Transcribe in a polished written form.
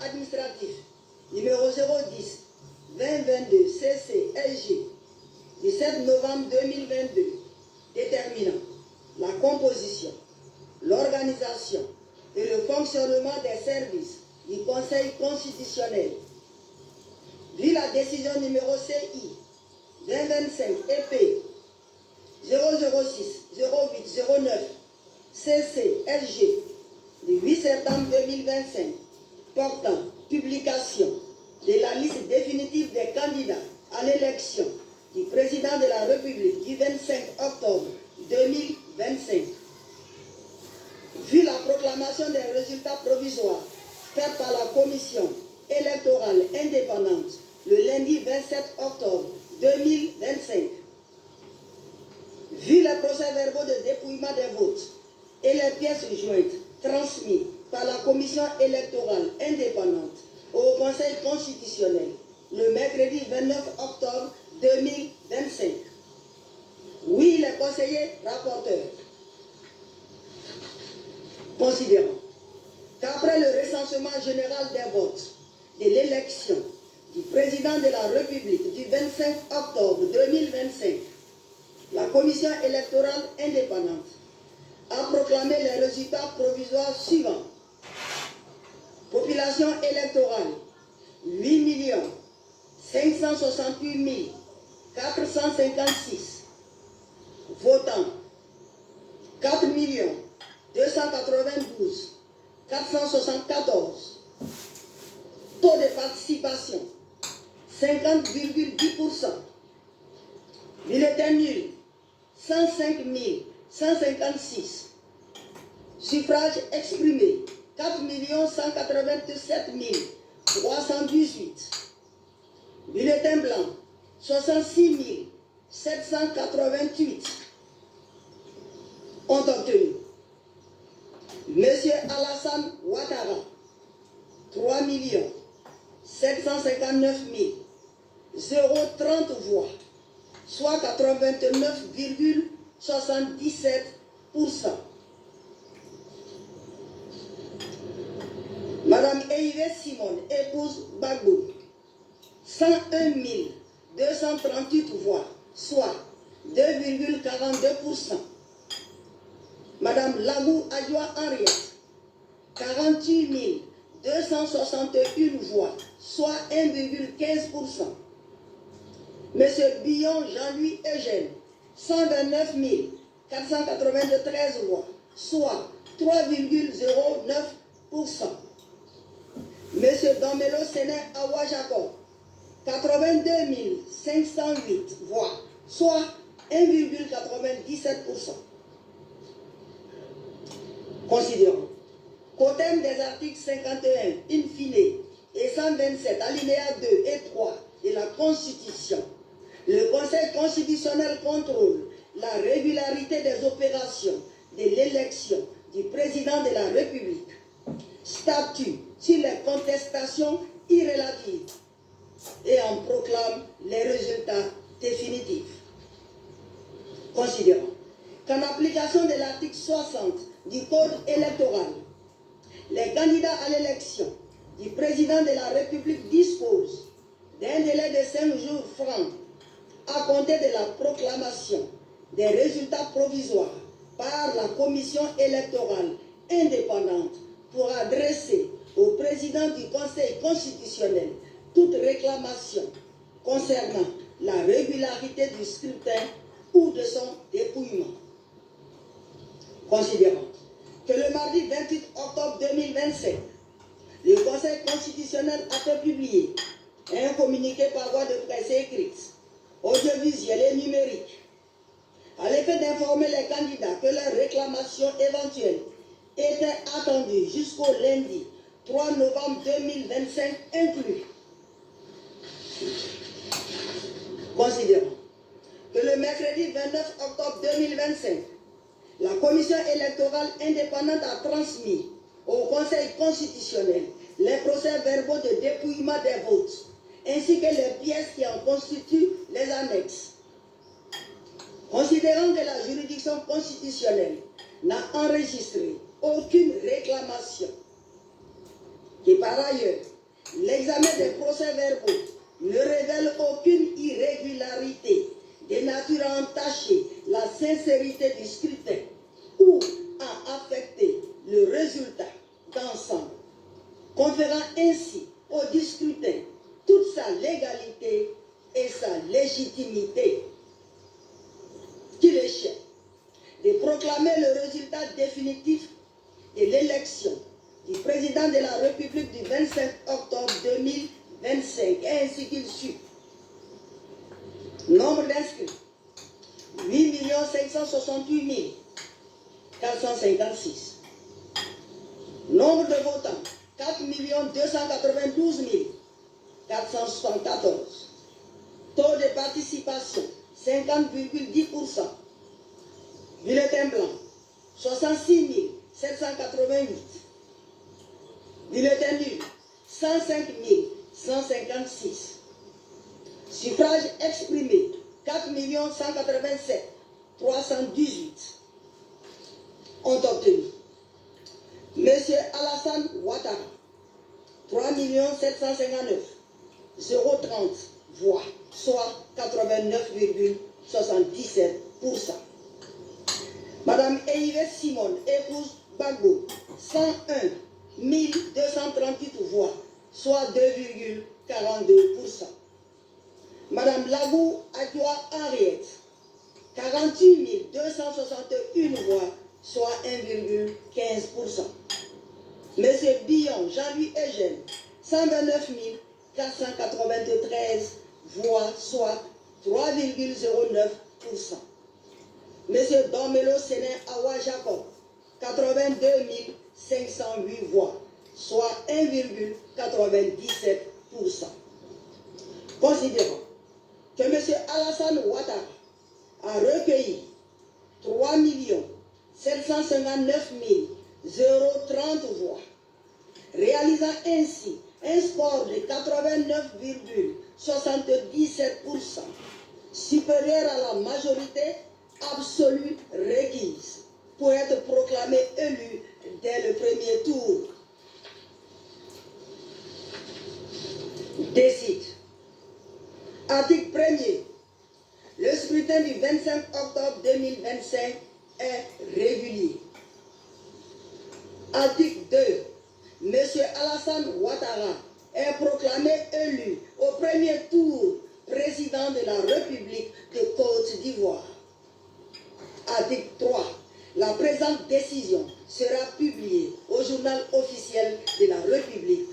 administratif numéro 010-2022 CC-LG du 7 novembre 2022 déterminant la composition, l'organisation et le fonctionnement des services du Conseil constitutionnel. Vu la décision numéro CI 2025 EP 006-08-09 CC-LG du 8 septembre 2025 portant publication de la liste définitive des candidats à l'élection du président de la République du 25 octobre 2025. Vu la proclamation des résultats provisoires faite par la commission électorale indépendante le lundi 27 octobre 2025, vu les procès-verbaux de dépouillement des votes et les pièces jointes transmises par la commission électorale indépendante au Conseil constitutionnel le mercredi 29 octobre 2025. Oui, les conseillers rapporteurs, considérant qu'après le recensement général des votes de l'élection du président de la République du 25 octobre 2025, la commission électorale indépendante a proclamé les résultats provisoires suivants. Population électorale 8 568 456. Votants 4 292 474. Taux de participation 50,10%. Bulletin nul 105 156. Suffrage exprimé 4 187 318. Bulletin blanc 66 788. Ont obtenu Monsieur Alassane Ouattara 3 759 030 voix, soit 89,77%. Madame Eyve Simone, épouse Gbagbo, 101 238 voix, soit 2,42%. Madame Lagou Adjoa Henriette, 48 261 voix, soit 1,15%. Monsieur Billon Jean-Louis Eugène, 129 493 voix, soit 3,09%. Monsieur Domelo Séné Awa Jacob, 82 508 voix, soit 1,97%. Considérons qu'au terme des articles 51, in fine, et 127, alinéas 2 et 3 de la Constitution, le Conseil constitutionnel contrôle la régularité des opérations de l'élection du président de la République, statue sur les contestations irrélatives et en proclame les résultats définitifs. Considérons qu'en application de l'article 60 du Code électoral, les candidats à l'élection du président de la République disposent d'un délai de 5 jours francs à compter de la proclamation des résultats provisoires par la commission électorale indépendante pour adresser au président du Conseil constitutionnel toute réclamation concernant la régularité du scrutin ou de son dépouillement. Considérant que le mardi 28 octobre 2025, le Conseil constitutionnel a fait publier un communiqué par voie de presse écrite, audiovisuelle et numérique, à l'effet d'informer les candidats que leurs réclamations éventuelles étaient attendues jusqu'au lundi 3 novembre 2025 inclus. Considérant que le mercredi 29 octobre 2025, la commission électorale indépendante a transmis au Conseil constitutionnel les procès-verbaux de dépouillement des votes, ainsi que les pièces qui en constituent les annexes. Considérant que la juridiction constitutionnelle n'a enregistré aucune réclamation que par ailleurs, l'examen des procès-verbaux ne révèle aucune irrégularité de nature à entacher la sincérité du scrutin ou à affecter le résultat d'ensemble, conférant ainsi au scrutin toute sa légalité et sa légitimité. Qu'il est chef de proclamer le résultat définitif de l'élection du président de la République du 25 octobre 2025, ainsi qu'il suit. Nombre d'inscrits, 8 568 456. Nombre de votants, 4 292 474. Taux de participation, 50,10%. Bulletin blanc, 66 788. Bulletin nul, 105 156. Suffrage exprimé, 4 187 318 ont obtenu. Monsieur Alassane Ouattara, 3 759 030 voix, soit 89,77%. Madame Eyive Simone, épouse Gbagbo, 101 238 voix, soit 2,42%. Madame Lagou Adjoa Henriette, 48 261 voix, soit 1,15%. Monsieur Billon Jean-Louis Eugène, 129 493 voix, soit 3,09%. Monsieur Domelo Sénin Awa Jacob, 82 508 voix, soit 1,97%. Considérant que M. Alassane Ouattara a recueilli 3 759 030 voix, réalisant ainsi un score de 89,77%, supérieur à la majorité absolue requise pour être proclamé élu dès le premier tour. Décide. Article 1er. Le scrutin du 25 octobre 2025 est régulier. Article 2. M. Alassane Ouattara est proclamé élu au premier tour président de la République de Côte d'Ivoire. Article 3. La présente décision sera publiée au journal officiel de la République